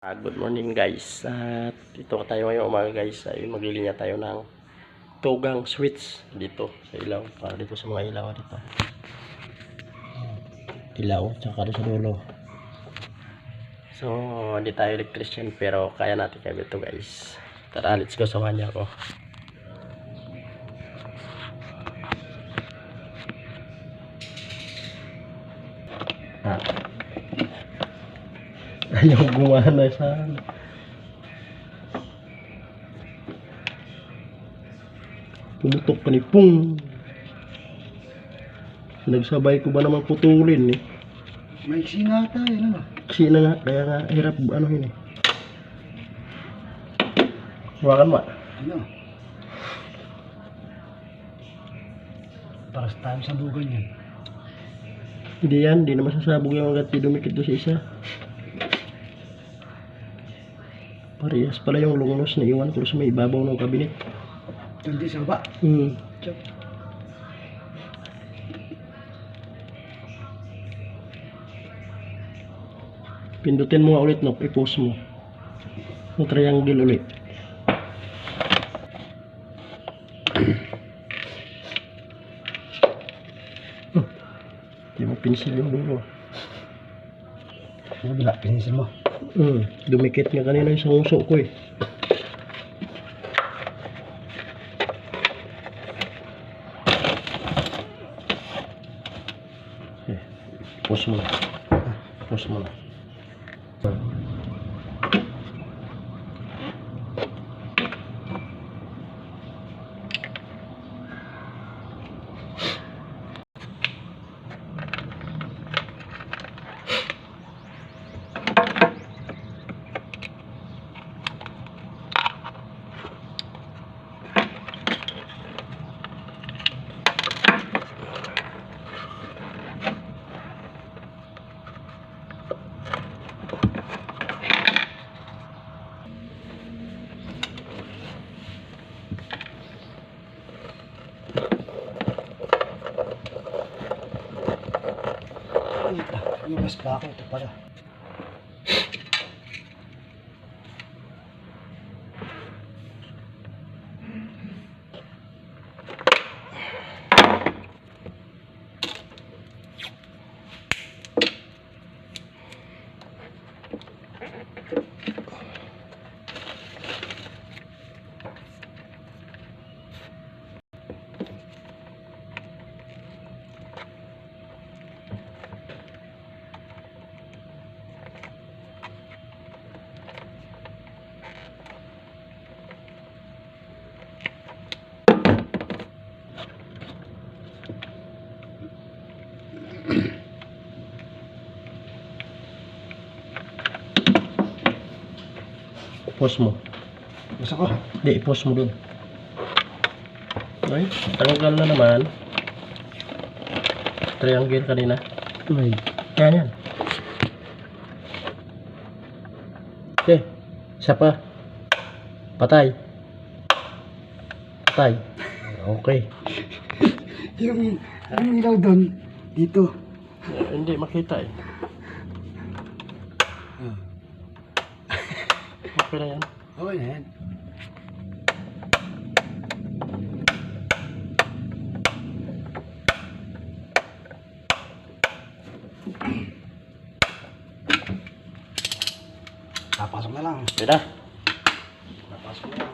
Good morning guys. At dito tayo ngayong umaga guys. Ay maglilinya tayo ng tugang switch dito sa ilaw. Para dito sa mga ilaw dito. Ilaw tsaka sa dulo. So hindi tayo electrician pero kaya natin kaya ito guys. Tara, let's go, samahan niyo ako. Ayaw gumana sana. Pumutok ka ni Pung. Nagsabay ko ba naman putulin eh. May sinata yun ano? Kasi na nga, kaya nga hirap ano yun eh. Hawakan ba? Ano? Para sa tayo sabugan yan. Hindi yan, hindi na masasabog yung agad dumikit doon sa isa. Parehas pala yung lungnos na iwan ko sa may ibabaw ng kabinet. Hindi sa baba. Chop. Pindutin mo nga ulit, no? I-post mo. Yung triangle ulit. Hindi mo pinsil yung dulo. Ano bila? Pinisil mo? Dumikit nga kanina yung sanguso ko eh. Post mo na. Post mo na. Yung mas bako ito pala. Post mo. Gusto ko? Hindi, i-post mo dun. Okay, tanggal na naman. Triangle kanina. Ay. Yan yan. Okay, isa pa. Patay. Patay. Okay. Yung ilaw doon, dito. Hindi makita eh. Okay na yan. Okay na yan. Napasok na lang. Okay na. Napasok na lang.